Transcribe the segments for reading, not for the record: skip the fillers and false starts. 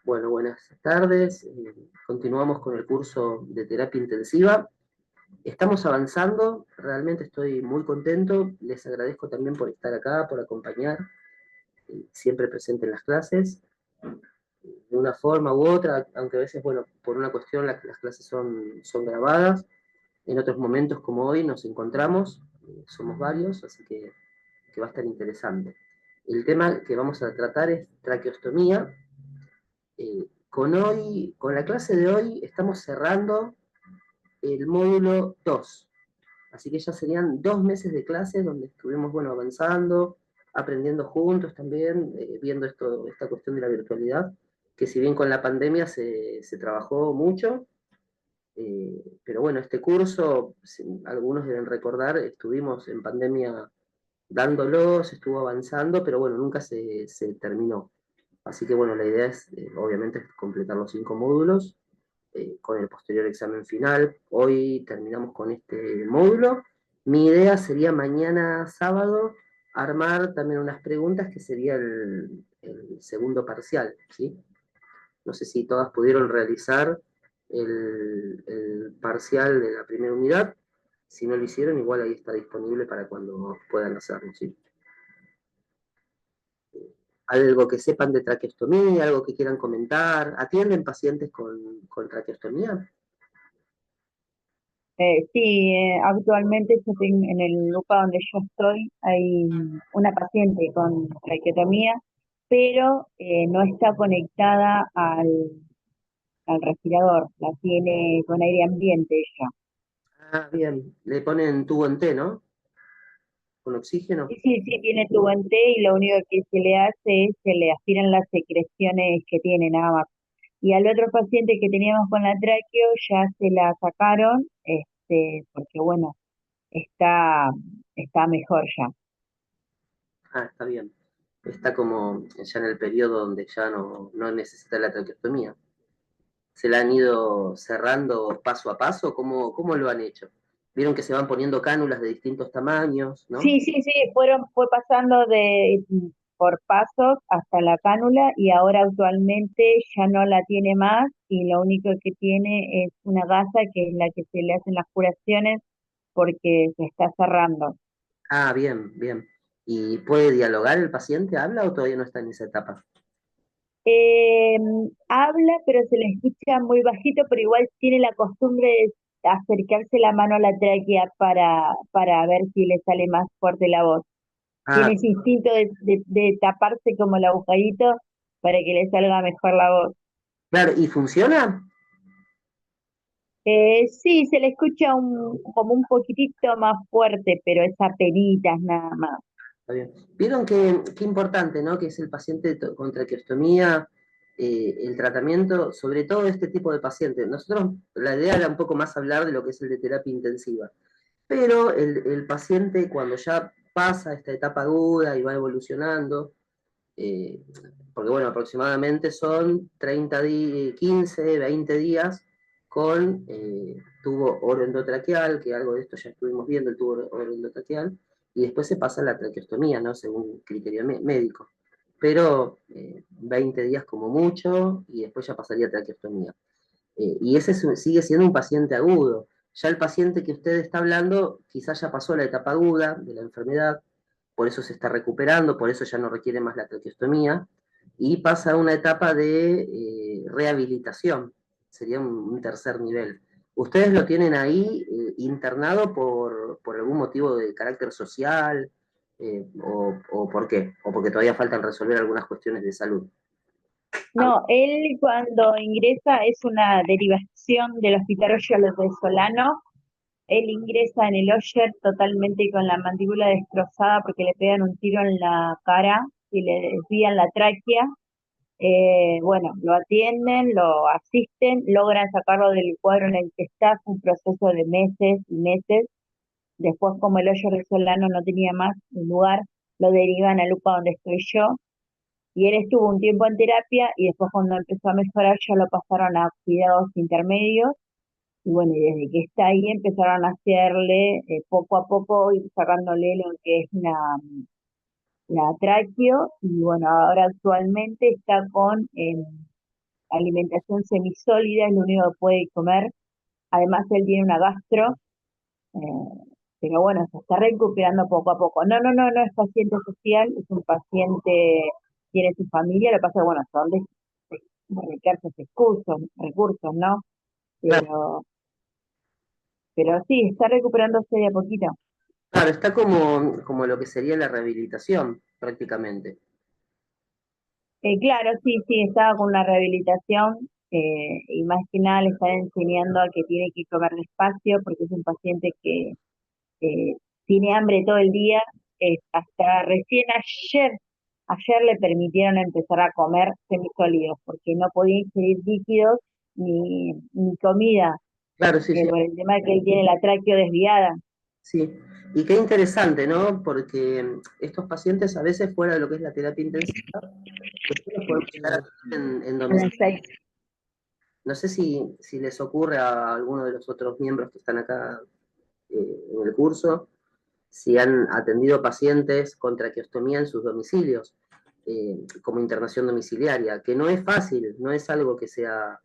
Bueno, buenas tardes. Continuamos con el curso de terapia intensiva. Estamos avanzando, realmente estoy muy contento. Les agradezco también por estar acá, por acompañar, siempre presente en las clases, de una forma u otra, aunque a veces, bueno, por una cuestión las clases son grabadas. En otros momentos, como hoy, nos encontramos, somos varios, así que va a estar interesante. El tema que vamos a tratar es traqueostomía. Con la clase de hoy estamos cerrando el módulo 2, así que ya serían 2 meses de clase donde estuvimos, bueno, avanzando, aprendiendo juntos también, viendo esta cuestión de la virtualidad, que si bien con la pandemia se trabajó mucho, pero bueno, este curso, algunos deben recordar, estuvimos en pandemia dándolo, se estuvo avanzando, pero bueno, nunca se terminó. Así que bueno, la idea es, obviamente, completar los 5 módulos con el posterior examen final. Hoy terminamos con este módulo. Mi idea sería mañana sábado armar también unas preguntas que sería el segundo parcial, ¿sí? No sé si todas pudieron realizar el parcial de la primera unidad. Si no lo hicieron, igual ahí está disponible para cuando puedan hacerlo, ¿sí? Algo que sepan de traqueostomía, algo que quieran comentar. ¿Atienden pacientes con traqueostomía? Sí, actualmente en el lugar donde yo estoy hay una paciente con traqueotomía, pero no está conectada al respirador, la tiene con aire ambiente ella. Ah, bien. Le ponen tubo en T, ¿no? Con oxígeno. Sí, sí, sí, tiene tubo en T y lo único que se le hace es se le aspiran las secreciones que tiene nada más. Y al otro paciente que teníamos con la tráqueo ya se la sacaron, porque bueno, está, está mejor ya. Ah, está bien. Está como ya en el periodo donde ya no necesita la traqueostomía. ¿Se la han ido cerrando paso a paso? ¿Cómo lo han hecho? Vieron que se van poniendo cánulas de distintos tamaños, ¿no? Sí, sí, sí, fue pasando por pasos hasta la cánula y ahora actualmente ya no la tiene más y lo único que tiene es una gasa que es la que se le hacen las curaciones porque se está cerrando. Ah, bien, bien. ¿Y puede dialogar el paciente? ¿Habla o todavía no está en esa etapa? Eh, Habla, pero se le escucha muy bajito, pero igual tiene la costumbre de acercarse la mano a la tráquea para ver si le sale más fuerte la voz. Tiene Ah, ese instinto de taparse como el agujerito para que le salga mejor la voz. claro. ¿Y funciona? Sí, se le escucha como un poquitito más fuerte, pero es apenitas nada más. Está bien. Vieron qué importante, ¿no? Que es el paciente con traqueostomía, el tratamiento, sobre todo este tipo de pacientes. Nosotros, la idea era un poco más hablar de lo que es el de terapia intensiva, pero el paciente cuando ya pasa esta etapa aguda y va evolucionando, eh, porque bueno, aproximadamente son 15, 20 días con tubo oroendotraqueal, que algo de esto ya estuvimos viendo, el tubo oroendotraqueal, y después se pasa a la traqueostomía, ¿no? Según criterio médico. Pero 20 días como mucho, y después ya pasaría a traqueostomía. Y ese sigue siendo un paciente agudo. Ya el paciente que usted está hablando quizás ya pasó la etapa aguda de la enfermedad, por eso se está recuperando, por eso ya no requiere más la traqueostomía, y pasa a una etapa de rehabilitación, sería un tercer nivel. ¿Ustedes lo tienen ahí internado por algún motivo de carácter social o por qué? ¿O porque todavía faltan resolver algunas cuestiones de salud? No, él cuando ingresa es una derivación del Hospital Osher de Solano. Él ingresa en el Osher totalmente con la mandíbula destrozada porque le pegan un tiro en la cara y le desvían la tráquea. Bueno, lo atienden, lo asisten, logran sacarlo del cuadro en el que está, fue un proceso de meses y meses. Después, como el hoyo resolano no tenía más lugar, lo derivan a Lupa donde estoy yo. Y él estuvo un tiempo en terapia y después cuando empezó a mejorar ya lo pasaron a cuidados intermedios. Y bueno, y desde que está ahí empezaron a hacerle poco a poco, ir sacándole lo que es la tráqueo. Y bueno, ahora actualmente está con alimentación semisólida, es lo único que puede comer. Además, él tiene una gastro, pero bueno, se está recuperando poco a poco. No, no, no, no es paciente social, es un paciente, tiene su familia, lo que pasa es, bueno, son de escasos recursos, ¿no? Claro, Pero, pero sí, está recuperándose de a poquito. claro, está como lo que sería la rehabilitación, prácticamente. Claro, sí, sí, estaba con una rehabilitación y más que nada le están enseñando a que tiene que comer despacio porque es un paciente que tiene hambre todo el día. Hasta recién ayer le permitieron empezar a comer semisólidos porque no podía ingerir líquidos ni comida Claro, sí, sí, por el tema de que él tiene la tráqueo desviada. sí. Y qué interesante, ¿no? Porque estos pacientes a veces fuera de lo que es la terapia intensiva, después los podemos llegar a tener en A las domicilio. 6. No sé si les ocurre a alguno de los otros miembros que están acá en el curso, si han atendido pacientes con traqueostomía en sus domicilios, como internación domiciliaria, que no es fácil, no es algo que sea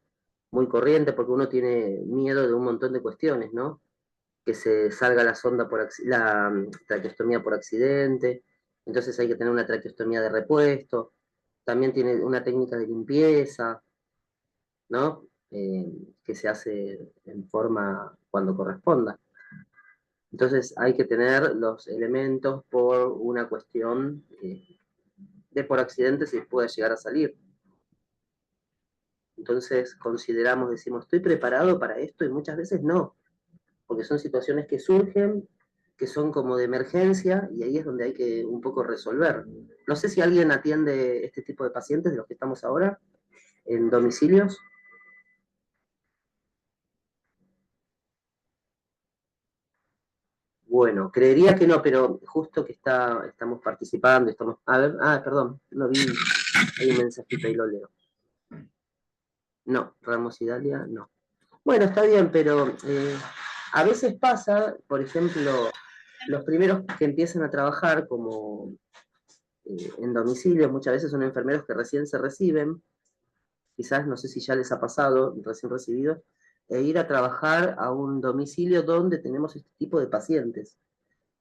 muy corriente porque uno tiene miedo de un montón de cuestiones, ¿no? Que se salga la sonda la traqueostomía por accidente, entonces hay que tener una traqueostomía de repuesto, también tiene una técnica de limpieza, ¿no? Que se hace en forma cuando corresponda. Entonces hay que tener los elementos por una cuestión de por accidente si puede llegar a salir. Entonces consideramos, decimos, estoy preparado para esto y muchas veces no, porque son situaciones que surgen, que son como de emergencia y ahí es donde hay que un poco resolver. No sé si alguien atiende este tipo de pacientes de los que estamos ahora en domicilios. Bueno, creería que no, pero justo que estamos participando, estamos. A ver, perdón, lo vi, hay un mensajito y lo leo. No, Ramos y Dalia, no. Bueno, está bien, pero a veces pasa, por ejemplo, los primeros que empiezan a trabajar como en domicilio, muchas veces son enfermeros que recién se reciben, quizás no sé si ya les ha pasado, recién recibidos, e ir a trabajar a un domicilio donde tenemos este tipo de pacientes.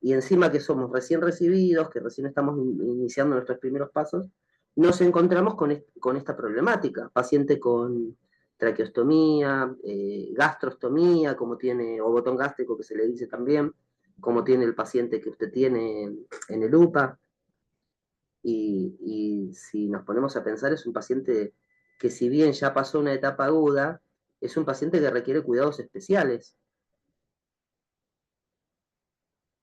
Y encima que somos recién recibidos, que recién estamos iniciando nuestros primeros pasos, nos encontramos con esta problemática. Paciente con traqueostomía, gastrostomía, como tiene, o botón gástrico que se le dice también, como tiene el paciente que usted tiene en el UPA. Y si nos ponemos a pensar, es un paciente que si bien ya pasó una etapa aguda, es un paciente que requiere cuidados especiales.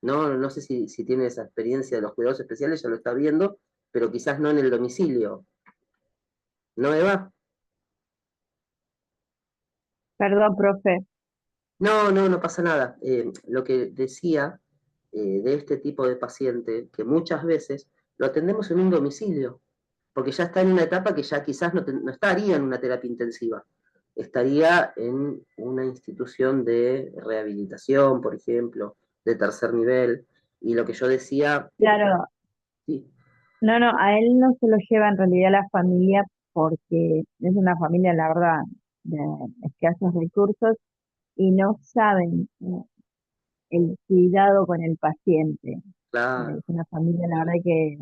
No sé si tiene esa experiencia de los cuidados especiales, ya lo está viendo, pero quizás no en el domicilio. ¿No, Eva? Perdón, profe. No pasa nada. Lo que decía de este tipo de paciente, que muchas veces lo atendemos en un domicilio, porque ya está en una etapa que ya quizás no estaría en una terapia intensiva, estaría en una institución de rehabilitación, por ejemplo, de tercer nivel, y lo que yo decía, Claro, sí, no, no, a él no se lo lleva en realidad la familia porque es una familia, la verdad, de escasos recursos y no saben el cuidado con el paciente. Es claro, una familia, la verdad, que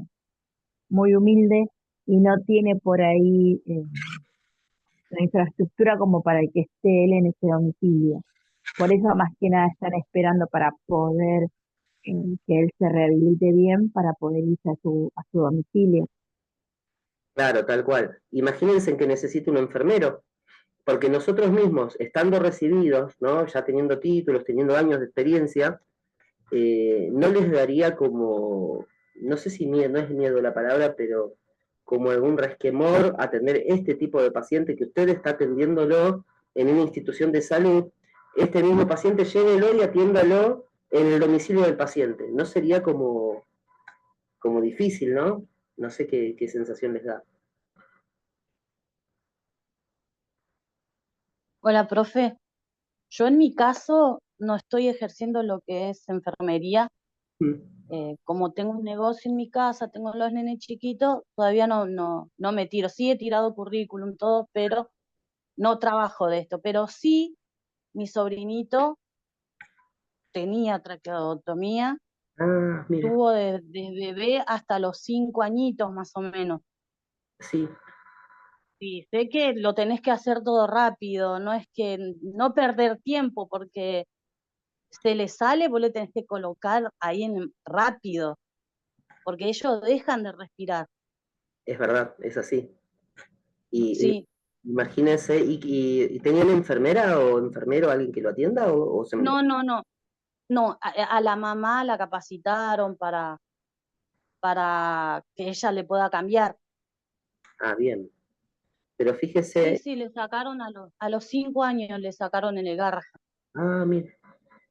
muy humilde y no tiene por ahí la infraestructura como para que esté él en ese domicilio. Por eso, más que nada, están esperando para poder que él se rehabilite bien para poder irse a su domicilio. claro, tal cual. Imagínense que necesite un enfermero, porque nosotros mismos, estando recibidos, ¿no? Ya teniendo títulos, teniendo años de experiencia, no les daría como, no sé si miedo, no es miedo la palabra, pero como algún resquemor atender este tipo de paciente que usted está atendiéndolo en una institución de salud, este mismo paciente llévelo y atiéndalo en el domicilio del paciente. No sería como difícil, ¿no? No sé qué sensación les da. Hola, profe. Yo en mi caso no estoy ejerciendo lo que es enfermería. Mm. Como tengo un negocio en mi casa, tengo los nenes chiquitos, todavía no me tiro. Sí he tirado currículum, todo, pero no trabajo de esto, pero sí mi sobrinito tenía traqueotomía, Ah, mira, tuvo de bebé hasta los 5 añitos más o menos. sí, Sí, sé que lo tenés que hacer todo rápido, no es que no perder tiempo, porque se le sale, vos le tenés que colocar ahí en rápido, porque ellos dejan de respirar. es verdad, es así. Y Sí, imagínense, ¿y tenían enfermera o enfermero, alguien que lo atienda o se... no, a la mamá la capacitaron para que ella le pueda cambiar. Ah, bien. Pero Sí, fíjese, sí, le sacaron a los 5 años, le sacaron en el garraja. ah, mire,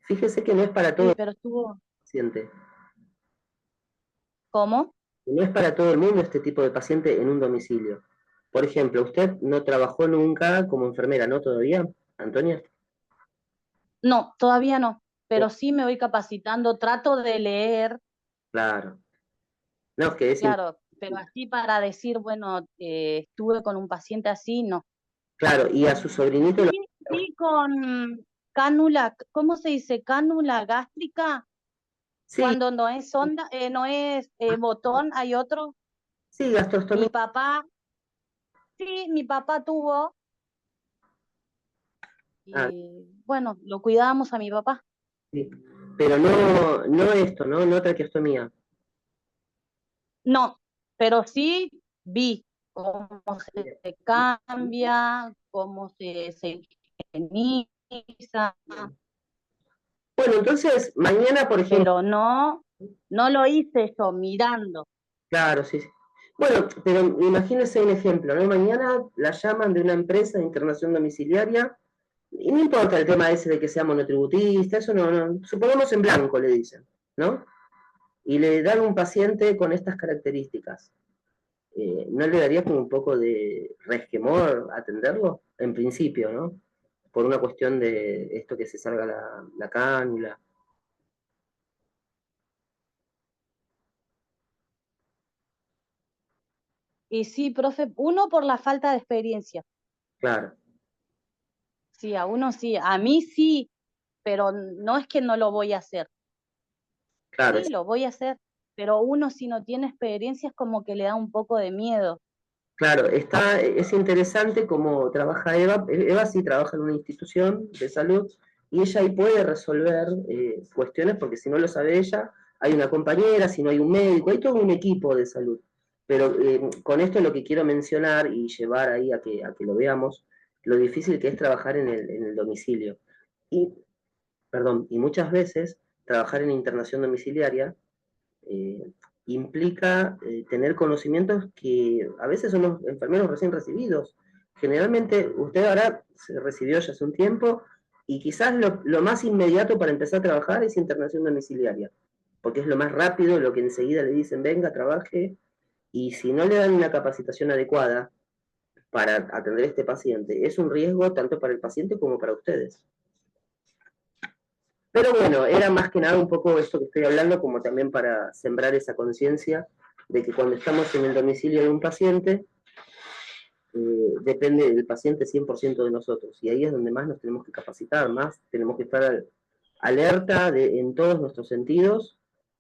fíjese que no es para todo Sí, el pero estuvo, paciente, ¿cómo? que no es para todo el mundo este tipo de paciente en un domicilio. Por ejemplo, usted no trabajó nunca como enfermera, ¿no? ¿Todavía, Antonia? No, todavía no, Oh, pero sí me voy capacitando, trato de leer, claro. No, es que es... claro, pero así para decir, bueno, estuve con un paciente así, no. Claro, y a su sobrinito lo... Sí, sí, con cánula, ¿cómo se dice? Cánula gástrica, Sí, cuando no es sonda, no es botón, hay otro. sí, Mi gastrostomía. papá, sí, mi papá tuvo, Ah, y bueno, lo cuidábamos a mi papá. sí. Pero no, no esto, ¿no? No traqueostomía. No, pero sí vi cómo se Bien, cambia, cómo se higieniza, bien. Bueno, entonces, mañana, por ejemplo, pero no, no lo hice yo mirando. claro, sí, sí. Bueno, pero imagínese un ejemplo, ¿no? Mañana la llaman de una empresa de internación domiciliaria, y no importa el tema ese de que sea monotributista, eso no, no, supongamos en blanco le dicen, ¿no? Y le dan un paciente con estas características. ¿No le daría como un poco de resquemor atenderlo? En principio, ¿no? Por una cuestión de esto que se salga la cánula. Y sí, profe, uno por la falta de experiencia. Claro, Sí, a uno sí, a mí sí, pero no es que no lo voy a hacer. claro, Sí, lo voy a hacer, pero uno si no tiene experiencia es como que le da un poco de miedo. claro, es interesante cómo trabaja Eva. Eva sí trabaja en una institución de salud y ella ahí puede resolver cuestiones porque si no lo sabe ella, hay una compañera, si no hay un médico, hay todo un equipo de salud. Pero con esto lo que quiero mencionar y llevar ahí a que lo veamos, lo difícil que es trabajar en el domicilio. Y, perdón, y muchas veces trabajar en internación domiciliaria eh, implica tener conocimientos que a veces son los enfermeros recién recibidos. Generalmente usted ahora se recibió ya hace un tiempo y quizás lo más inmediato para empezar a trabajar es internación domiciliaria, porque es lo más rápido, lo que enseguida le dicen venga, trabaje, y si no le dan una capacitación adecuada para atender a este paciente, es un riesgo tanto para el paciente como para ustedes. Pero bueno, era más que nada un poco esto que estoy hablando, como también para sembrar esa conciencia de que cuando estamos en el domicilio de un paciente, depende del paciente 100% de nosotros. Y ahí es donde más nos tenemos que capacitar, más tenemos que estar alerta en todos nuestros sentidos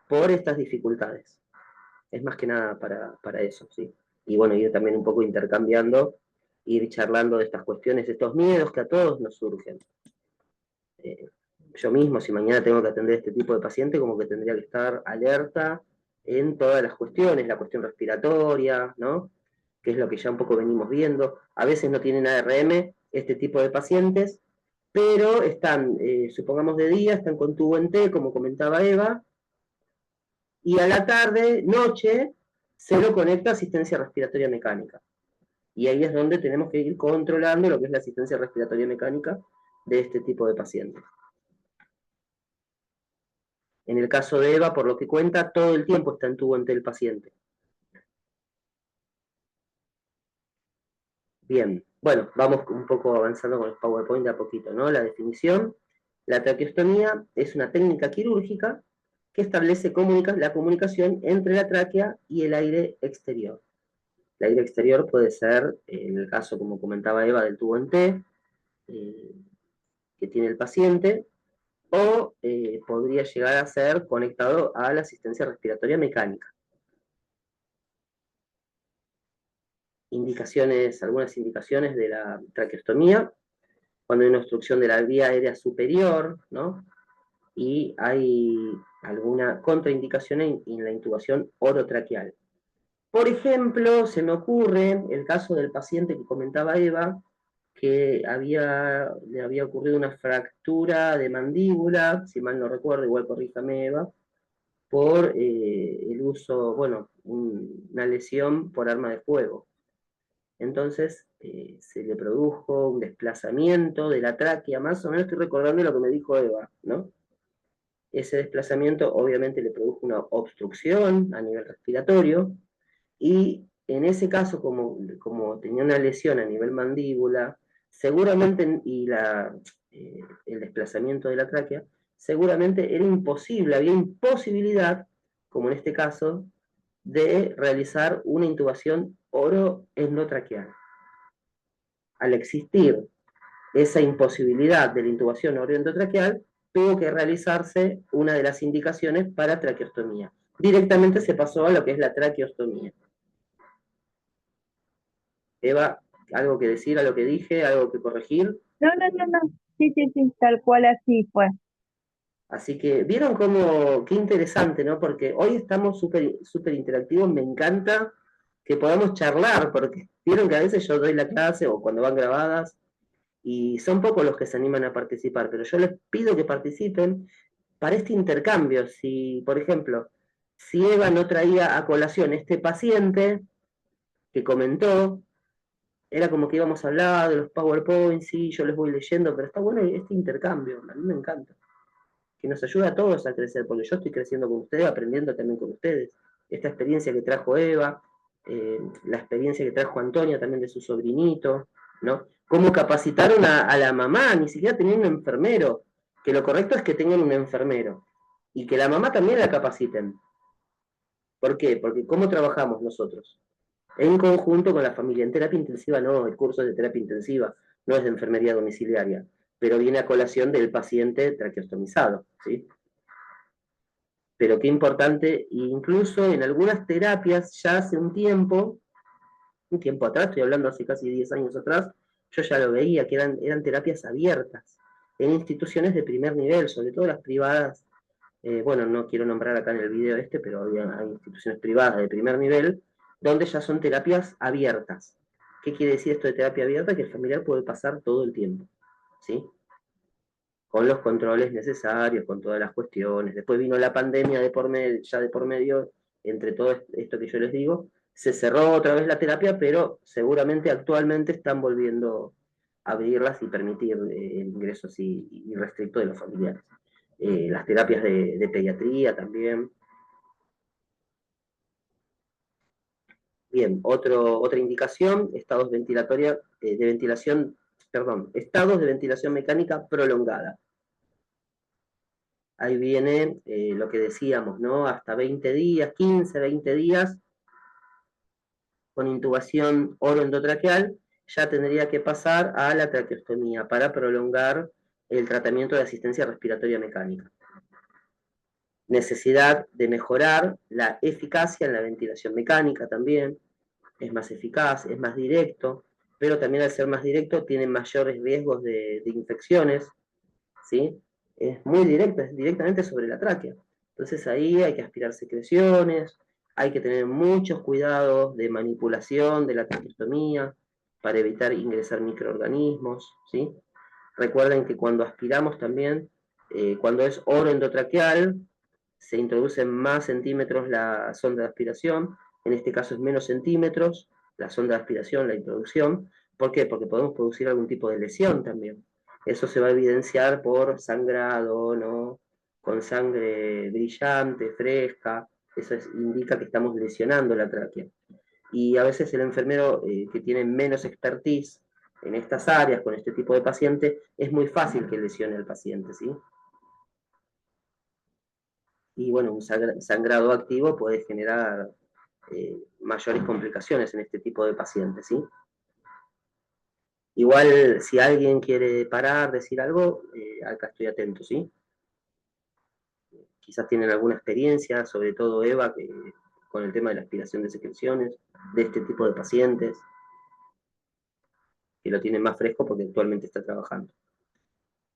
por estas dificultades. Es más que nada para eso, sí. Y bueno, ir también un poco intercambiando, ir charlando de estas cuestiones, de estos miedos que a todos nos surgen. Eh, yo mismo, si mañana tengo que atender este tipo de paciente, como que tendría que estar alerta en todas las cuestiones, la cuestión respiratoria, ¿no? Que es lo que ya un poco venimos viendo. A veces no tienen ARM este tipo de pacientes, pero están, supongamos de día, están con tubo en T, como comentaba Eva, y a la tarde, noche, se lo conecta a asistencia respiratoria mecánica. Y ahí es donde tenemos que ir controlando lo que es la asistencia respiratoria mecánica de este tipo de pacientes. En el caso de Eva, por lo que cuenta, todo el tiempo está en tubo ante el paciente. Bien, bueno, vamos un poco avanzando con el PowerPoint de a poquito, ¿no? La definición. La traqueostomía es una técnica quirúrgica que establece la comunicación entre la tráquea y el aire exterior. La ira exterior puede ser, en el caso, como comentaba Eva, del tubo en T, que tiene el paciente, o podría llegar a ser conectado a la asistencia respiratoria mecánica. Algunas indicaciones de la traqueostomía, cuando hay una obstrucción de la vía aérea superior, ¿no? Y hay alguna contraindicación en la intubación orotraqueal. Por ejemplo, se me ocurre el caso del paciente que comentaba Eva, que le había ocurrido una fractura de mandíbula, si mal no recuerdo, igual corríjame Eva, por el uso, bueno, una lesión por arma de fuego. Entonces se le produjo un desplazamiento de la tráquea, más o menos estoy recordando lo que me dijo Eva, ¿no? Ese desplazamiento obviamente le produjo una obstrucción a nivel respiratorio, y en ese caso, como tenía una lesión a nivel mandíbula, seguramente, y el desplazamiento de la tráquea, seguramente era imposible, había imposibilidad, como en este caso, de realizar una intubación oroendotraqueal. Al existir esa imposibilidad de la intubación oroendotraqueal, tuvo que realizarse una de las indicaciones para traqueostomía. Directamente se pasó a lo que es la traqueostomía. Eva, ¿algo que decir a lo que dije? ¿Algo que corregir? No, no, no, no. Sí, sí, sí, tal cual así fue. Así que, ¿vieron qué interesante, ¿no? Porque hoy estamos súper interactivos, me encanta que podamos charlar, porque vieron que a veces yo doy la clase o cuando van grabadas, y son pocos los que se animan a participar, pero yo les pido que participen para este intercambio. Si, por ejemplo, si Eva no traía a colación este paciente que comentó, era como que íbamos a hablar de los PowerPoints, sí, yo les voy leyendo, pero está bueno este intercambio, a mí me encanta, que nos ayuda a todos a crecer, porque yo estoy creciendo con ustedes, aprendiendo también con ustedes. Esta experiencia que trajo Eva, la experiencia que trajo Antonia también de su sobrinito, ¿no? Cómo capacitaron a la mamá, ni siquiera tenían un enfermero, que lo correcto es que tengan un enfermero, y que la mamá también la capaciten. ¿Por qué? Porque ¿cómo trabajamos nosotros? En conjunto con la familia. En terapia intensiva no, el curso es de terapia intensiva, no es de enfermería domiciliaria, pero viene a colación del paciente traqueostomizado, ¿sí? Pero qué importante, incluso en algunas terapias, ya hace un tiempo atrás, estoy hablando hace casi 10 años atrás, yo ya lo veía, que eran terapias abiertas, en instituciones de primer nivel, sobre todo las privadas. Bueno, no quiero nombrar acá en el video pero hay instituciones privadas de primer nivel, donde ya son terapias abiertas. ¿Qué quiere decir esto de terapia abierta? Que el familiar puede pasar todo el tiempo, ¿sí? Con los controles necesarios, con todas las cuestiones. Después vino la pandemia ya de por medio, entre todo esto que yo les digo, se cerró otra vez la terapia, pero seguramente actualmente están volviendo a abrirlas y permitir el ingreso así irrestricto de los familiares. Las terapias de pediatría también. Bien, otra indicación, estados de ventilación mecánica prolongada. Ahí viene lo que decíamos, ¿no? Hasta 20 días, 15, 20 días, con intubación oroendotraqueal, ya tendría que pasar a la traqueostomía para prolongar el tratamiento de asistencia respiratoria mecánica. Necesidad de mejorar la eficacia en la ventilación mecánica también, es más eficaz, es más directo, pero también al ser más directo tiene mayores riesgos de infecciones, ¿sí? Es muy directo, es directamente sobre la tráquea. Entonces ahí hay que aspirar secreciones, hay que tener muchos cuidados de manipulación de la traqueostomía para evitar ingresar microorganismos, ¿sí? Recuerden que cuando aspiramos también, cuando es oroendotraqueal, se introducen más centímetros la sonda de aspiración, en este caso es menos centímetros, la sonda de aspiración, la introducción. ¿Por qué? Porque podemos producir algún tipo de lesión también. Eso se va a evidenciar por sangrado, ¿no? Con sangre brillante, fresca, eso indica que estamos lesionando la tráquea. Y a veces el enfermero que tiene menos expertise en estas áreas, con este tipo de paciente, es muy fácil que lesione al paciente, ¿sí? Y bueno, un sangrado activo puede generar mayores complicaciones en este tipo de pacientes, ¿sí? Igual, si alguien quiere parar, decir algo, acá estoy atento, ¿sí? Quizás tienen alguna experiencia, sobre todo Eva, con el tema de la aspiración de secreciones, de este tipo de pacientes, que lo tienen más fresco porque actualmente está trabajando.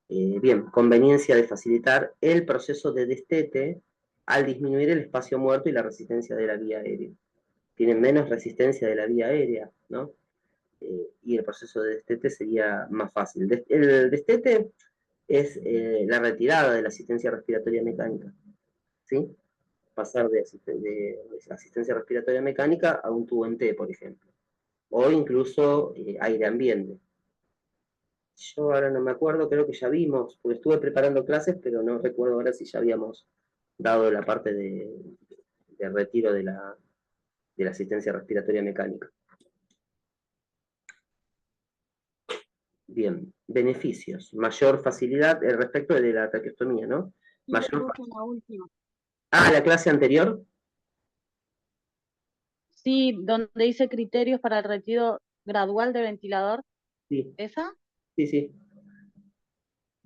Bien, conveniencia de facilitar el proceso de destete al disminuir el espacio muerto y la resistencia de la vía aérea. Tienen menos resistencia de la vía aérea, ¿no? Y el proceso de destete sería más fácil. El destete es la retirada de la asistencia respiratoria mecánica, ¿sí? Pasar de asistencia respiratoria mecánica a un tubo en T, por ejemplo, o incluso aire ambiente. Yo ahora no me acuerdo, creo que ya vimos, porque estuve preparando clases, pero no recuerdo ahora si ya habíamos dado la parte de retiro de la asistencia respiratoria mecánica. Bien, beneficios. Mayor facilidad respecto de la traqueostomía, ¿no? Mayor... la última. Ah, la clase anterior. Sí, donde dice criterios para el retiro gradual de ventilador. Sí. ¿Esa? Sí, sí.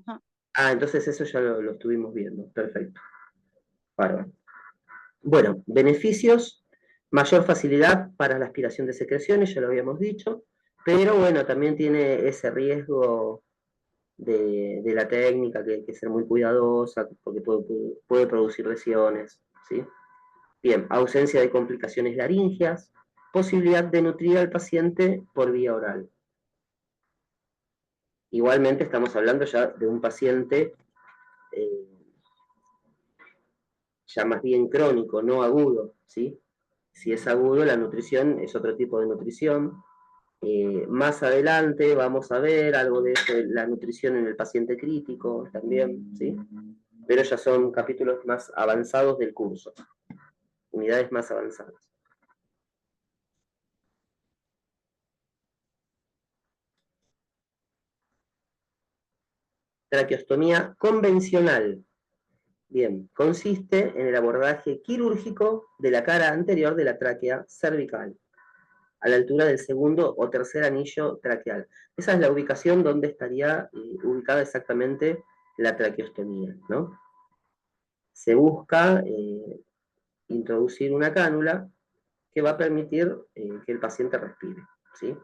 Ajá. Ah, entonces eso ya lo estuvimos viendo. Perfecto. Bárbaro. Bueno, beneficios, mayor facilidad para la aspiración de secreciones, ya lo habíamos dicho, pero bueno, también tiene ese riesgo de la técnica, que hay que ser muy cuidadosa, porque puede producir lesiones, ¿sí? Bien, ausencia de complicaciones laringias, posibilidad de nutrir al paciente por vía oral. Igualmente estamos hablando ya de un paciente ya más bien crónico, no agudo, ¿sí? Si es agudo, la nutrición es otro tipo de nutrición. Más adelante vamos a ver algo de eso, la nutrición en el paciente crítico también, ¿sí? Pero ya son capítulos más avanzados del curso, unidades más avanzadas. Traqueostomía convencional. Bien, consiste en el abordaje quirúrgico de la cara anterior de la tráquea cervical, a la altura del segundo o tercer anillo traqueal. Esa es la ubicación donde estaría ubicada exactamente la traqueostomía, ¿no? Se busca introducir una cánula que va a permitir que el paciente respire, ¿sí?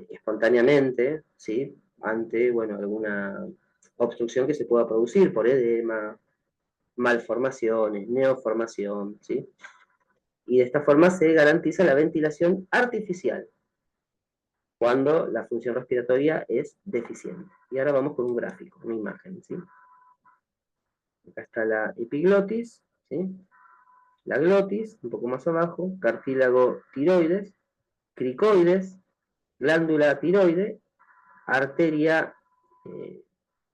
Espontáneamente, ¿sí? Ante, bueno, alguna obstrucción que se pueda producir por edema, malformaciones, neoformación, ¿sí? Y de esta forma se garantiza la ventilación artificial cuando la función respiratoria es deficiente. Y ahora vamos con un gráfico, una imagen, ¿sí? Acá está la epiglotis, ¿sí? La glotis, un poco más abajo, cartílago tiroides, cricoides, glándula tiroide, arteria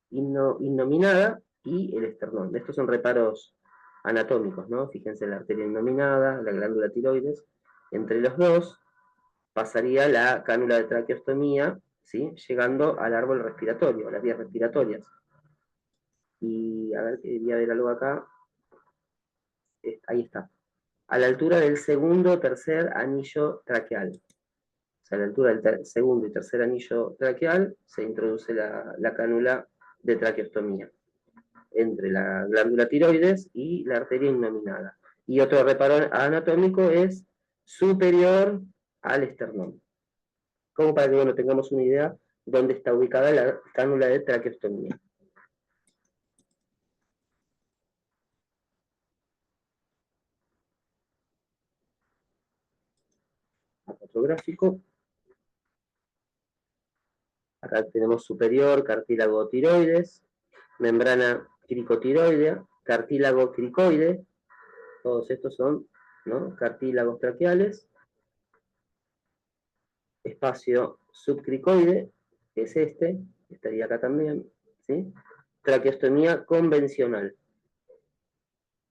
innominada y el esternón. Estos son reparos anatómicos, ¿no? Fíjense la arteria innominada, la glándula tiroides. Entre los dos pasaría la cánula de traqueostomía, ¿sí? Llegando al árbol respiratorio, a las vías respiratorias. Y a ver, quería ver algo acá. Ahí está. A la altura del segundo o tercer anillo traqueal. O sea, a la altura del segundo y tercer anillo traqueal se introduce la cánula de traqueostomía entre la glándula tiroides y la arteria innominada. Y otro reparo anatómico es superior al esternón. Como para que bueno, tengamos una idea dónde está ubicada la cánula de traqueostomía. Otro gráfico. Acá tenemos superior, cartílago tiroides, membrana cricotiroidea, cartílago cricoide. Todos estos son, ¿no?, cartílagos traqueales. Espacio subcricoide, que es este, estaría acá también, ¿sí? Traqueostomía convencional.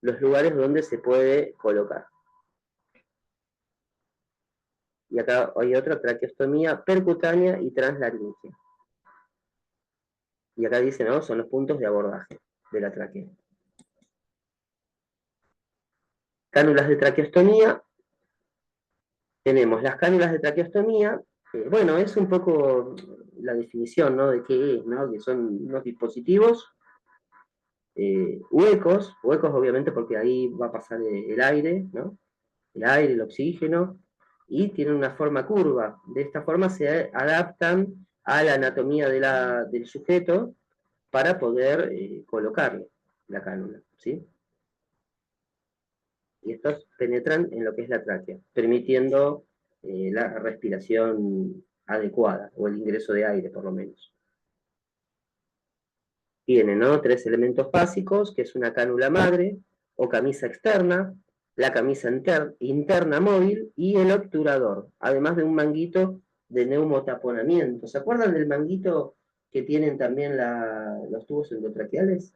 Los lugares donde se puede colocar. Y acá hay otra, traqueostomía percutánea y translaringea. Y acá dice, ¿no?, son los puntos de abordaje de la tráquea. Cánulas de traqueostomía, Tenemos las cánulas de traqueostomía. Bueno, es un poco la definición, ¿no?, de qué es, ¿no?, que son unos dispositivos huecos obviamente porque ahí va a pasar el aire, ¿no?, el aire, el oxígeno, y tienen una forma curva. De esta forma se adaptan a la anatomía del sujeto para poder colocarle la cánula, ¿sí? Y estos penetran en lo que es la tráquea, permitiendo la respiración adecuada, o el ingreso de aire por lo menos. Tiene, ¿no?, 3 elementos básicos, que es una cánula madre o camisa externa, la camisa interna móvil y el obturador, además de un manguito de neumotaponamiento. ¿Se acuerdan del manguito que tienen también los tubos endotraqueales?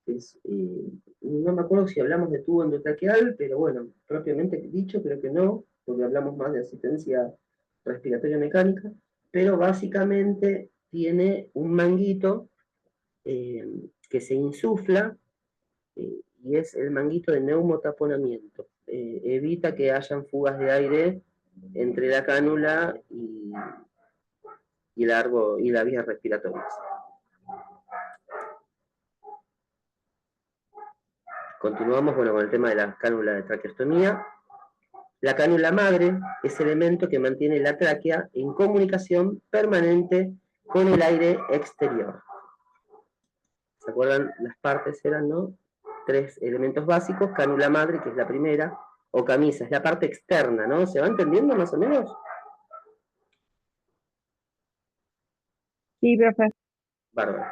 No me acuerdo si hablamos de tubo endotraqueal, pero bueno, propiamente dicho creo que no, porque hablamos más de asistencia respiratoria mecánica, pero básicamente tiene un manguito que se insufla, y es el manguito de neumotaponamiento. Evita que hayan fugas de aire entre la cánula y las vías respiratorias. Continuamos, bueno, con el tema de la cánula de traqueostomía. La cánula madre es el elemento que mantiene la tráquea en comunicación permanente con el aire exterior. ¿Se acuerdan? Las partes eran, ¿no?, 3 elementos básicos: cánula madre, que es la primera, o camisa, es la parte externa, ¿no? ¿Se va entendiendo más o menos? Sí, profe. Bárbaro.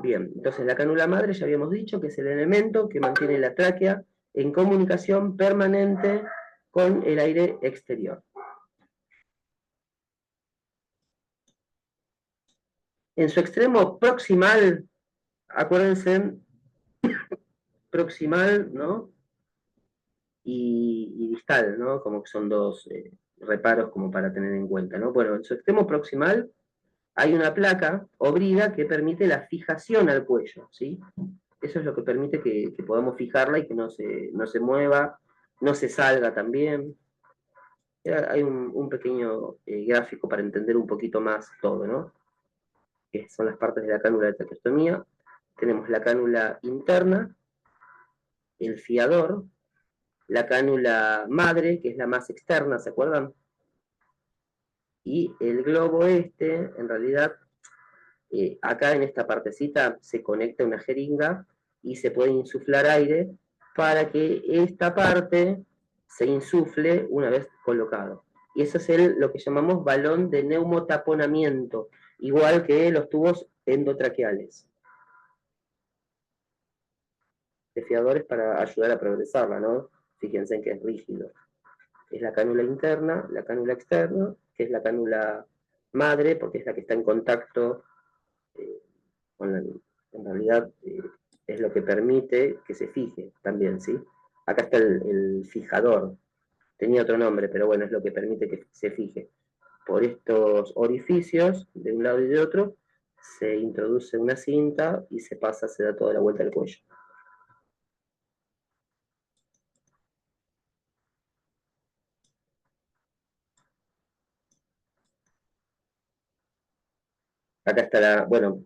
Bien, entonces la cánula madre ya habíamos dicho que es el elemento que mantiene la tráquea en comunicación permanente con el aire exterior. En su extremo proximal, acuérdense, proximal, ¿no?, y distal, ¿no?, como que son dos reparos como para tener en cuenta, ¿no? Bueno, en su extremo proximal hay una placa o brida que permite la fijación al cuello, ¿sí? Eso es lo que permite que podamos fijarla y que no se mueva, no se salga también. Hay un pequeño gráfico para entender un poquito más todo, ¿no?, que son las partes de la cánula de traqueostomía. Tenemos la cánula interna, el fiador, la cánula madre, que es la más externa, ¿se acuerdan? Y el globo en realidad, acá en esta partecita se conecta una jeringa y se puede insuflar aire para que esta parte se insufle una vez colocado. Y eso es lo que llamamos balón de neumotaponamiento, igual que los tubos endotraqueales. De fiadores para ayudar a progresarla, ¿no? Fíjense en que es rígido. Es la cánula interna, la cánula externa, que es la cánula madre, porque es la que está en contacto en realidad es lo que permite que se fije también, ¿sí? Acá está el fijador, tenía otro nombre, pero bueno, es lo que permite que se fije. Por estos orificios, de un lado y de otro, se introduce una cinta y se da toda la vuelta al cuello. Acá está bueno,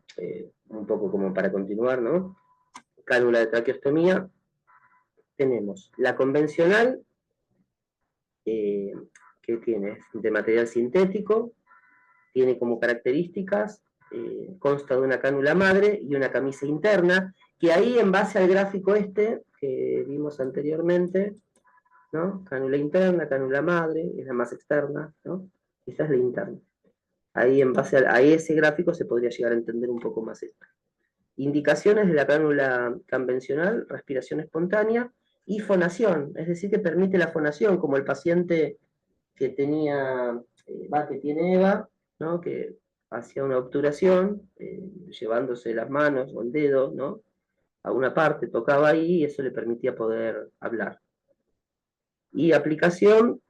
un poco como para continuar, ¿no? Cánula de traqueostomía. Tenemos la convencional, que tiene de material sintético, tiene como características, consta de una cánula madre y una camisa interna, que ahí en base al gráfico que vimos anteriormente, ¿no?, cánula interna, cánula madre, es la más externa, ¿no?, esta es la interna. Ahí en base a ese gráfico se podría llegar a entender un poco más esto. Indicaciones de la cánula convencional: respiración espontánea y fonación, es decir, que permite la fonación, como el paciente que tiene Eva, ¿no?, que hacía una obturación, llevándose las manos o el dedo, ¿no?, a una parte, tocaba ahí y eso le permitía poder hablar. Y aplicación,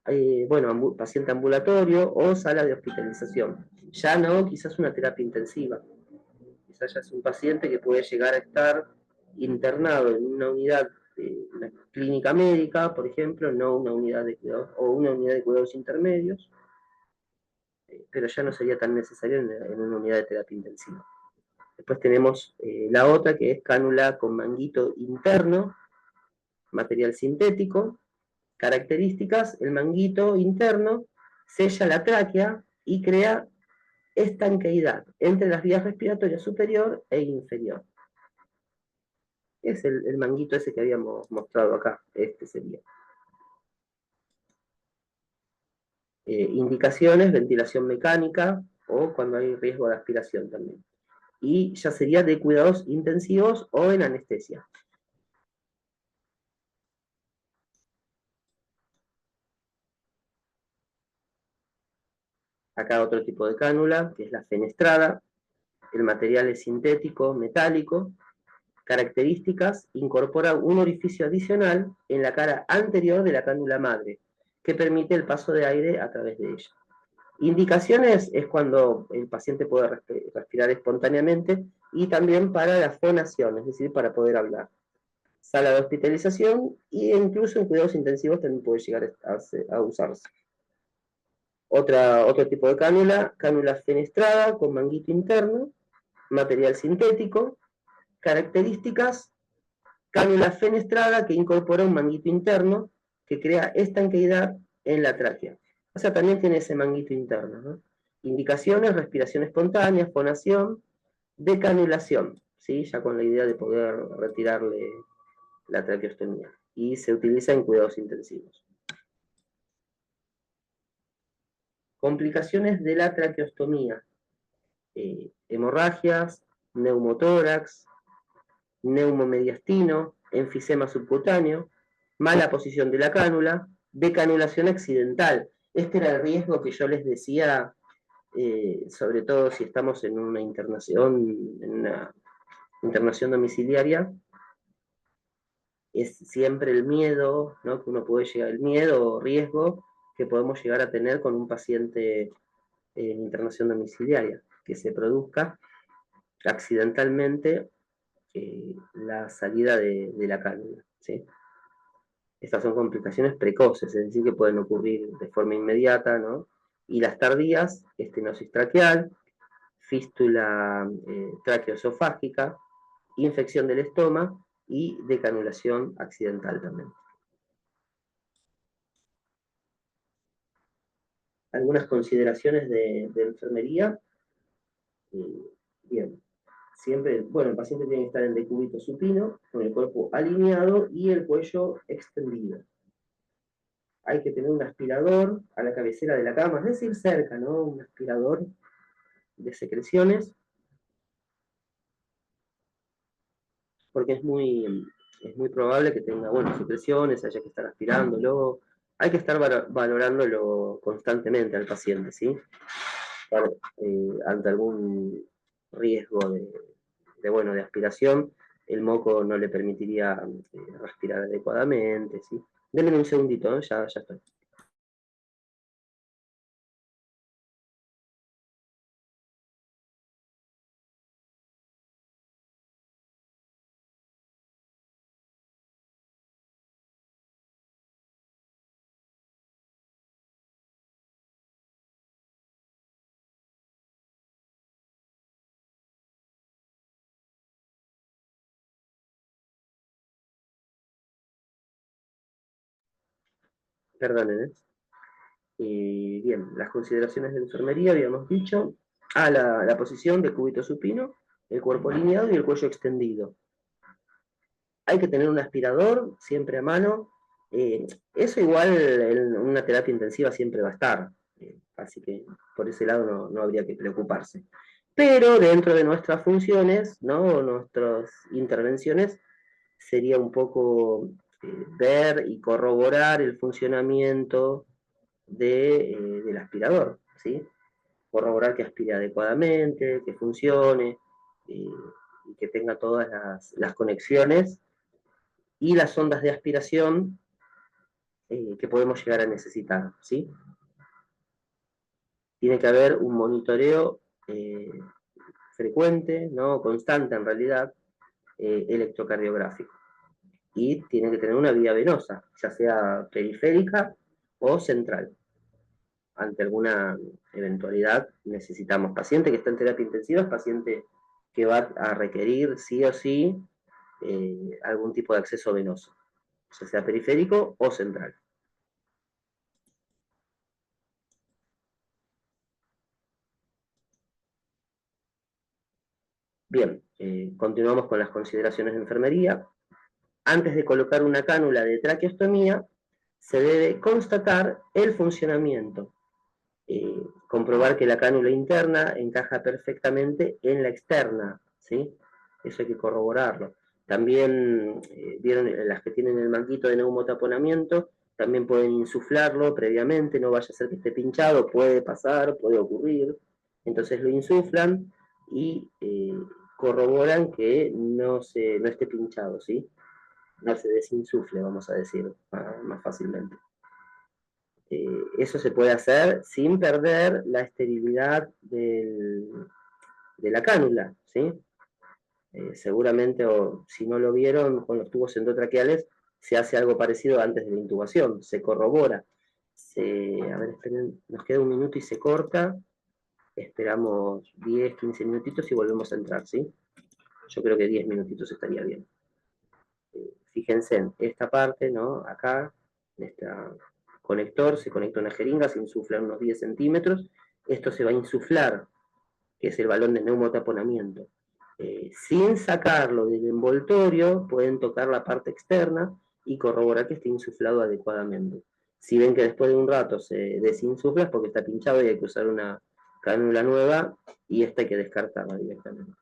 bueno, paciente ambulatorio o sala de hospitalización. Ya no, quizás una terapia intensiva. Quizás ya es un paciente que puede llegar a estar internado en una unidad una clínica médica, por ejemplo, no una unidad de cuidados, o una unidad de cuidados intermedios, pero ya no sería tan necesario en una unidad de terapia intensiva. Después tenemos la otra, que es cánula con manguito interno, material sintético. Características: el manguito interno sella la tráquea y crea estanqueidad entre las vías respiratorias superior e inferior. Es el manguito ese que habíamos mostrado acá, este sería. Indicaciones: ventilación mecánica o cuando hay riesgo de aspiración también. Y ya sería de cuidados intensivos o en anestesia. Acá otro tipo de cánula, que es la fenestrada. El material es sintético, metálico. Características: incorpora un orificio adicional en la cara anterior de la cánula madre, que permite el paso de aire a través de ella. Indicaciones: es cuando el paciente puede respirar espontáneamente y también para la fonación, es decir, para poder hablar. Sala de hospitalización e incluso en cuidados intensivos también puede llegar a usarse. Otro tipo de cánula, cánula fenestrada con manguito interno, material sintético. Características: cánula fenestrada que incorpora un manguito interno que crea estanqueidad en la tráquea. O sea, también tiene ese manguito interno, ¿no? Indicaciones: respiración espontánea, fonación, decanulación, ¿sí? Ya con la idea de poder retirarle la traqueostomía. Y se utiliza en cuidados intensivos. Complicaciones de la traqueostomía: hemorragias, neumotórax, neumomediastino, enfisema subcutáneo, mala posición de la cánula, decanulación accidental. Este era el riesgo que yo les decía, sobre todo si estamos en una internación domiciliaria. Es siempre el miedo, ¿no? Que uno puede llegar, el miedo o riesgo que podemos llegar a tener con un paciente en internación domiciliaria, que se produzca accidentalmente la salida de la cánula, ¿sí? Estas son complicaciones precoces, es decir, que pueden ocurrir de forma inmediata, ¿no? Y las tardías: estenosis traqueal, fístula traqueoesofágica, infección del estómago y decanulación accidental también. Algunas consideraciones de enfermería. Bien. Siempre, bueno, el paciente tiene que estar en decúbito supino, con el cuerpo alineado y el cuello extendido. Hay que tener un aspirador a la cabecera de la cama, es decir, cerca, ¿no? Un aspirador de secreciones, porque es muy probable que tenga, bueno, secreciones, haya que estar aspirándolo. Hay que estar valorándolo constantemente al paciente, ¿sí? Ante algún riesgo de aspiración, el moco no le permitiría respirar adecuadamente, ¿sí? Denme un segundito, ¿eh? Ya estoy. Perdonen, bien, las consideraciones de enfermería habíamos dicho. La posición de cúbito supino, el cuerpo alineado y el cuello extendido. Hay que tener un aspirador siempre a mano. Eso igual en una terapia intensiva siempre va a estar. Así que por ese lado no habría que preocuparse. Pero dentro de nuestras funciones, ¿no? Nuestras intervenciones, sería un poco ver y corroborar el funcionamiento del aspirador, ¿sí? Corroborar que aspire adecuadamente, que funcione, y que tenga todas las conexiones y las ondas de aspiración que podemos llegar a necesitar, ¿sí? Tiene que haber un monitoreo frecuente, ¿no? Constante en realidad, electrocardiográfico. y tiene que tener una vía venosa, ya sea periférica o central. Ante alguna eventualidad necesitamos. Paciente que está en terapia intensiva es paciente que va a requerir sí o sí algún tipo de acceso venoso, ya sea periférico o central. Bien, continuamos con las consideraciones de enfermería. Antes de colocar una cánula de traqueostomía, se debe constatar el funcionamiento, comprobar que la cánula interna encaja perfectamente en la externa, ¿sí? Eso hay que corroborarlo. También, vieron las que tienen el manguito de neumotaponamiento, también pueden insuflarlo previamente, no vaya a ser que esté pinchado, puede pasar, puede ocurrir. Entonces lo insuflan y corroboran que no esté pinchado, ¿sí? No se desinsufle, vamos a decir, más fácilmente. Eso se puede hacer sin perder la esterilidad de la cánula, ¿sí? Seguramente, o si no lo vieron, con los tubos endotraqueales se hace algo parecido antes de la intubación, se corrobora. A ver, esperen, nos queda un minuto y se corta. Esperamos 10, 15 minutitos y volvemos a entrar, ¿sí? Yo creo que 10 minutitos estaría bien. Fíjense en esta parte, ¿no? Acá, en este conector, se conecta una jeringa, se insufla unos 10 centímetros. Esto se va a insuflar, que es el balón de neumotaponamiento. Sin sacarlo del envoltorio, pueden tocar la parte externa y corroborar que esté insuflado adecuadamente. Si ven que después de un rato se desinsufla es porque está pinchado y hay que usar una cánula nueva y esta hay que descartarla directamente.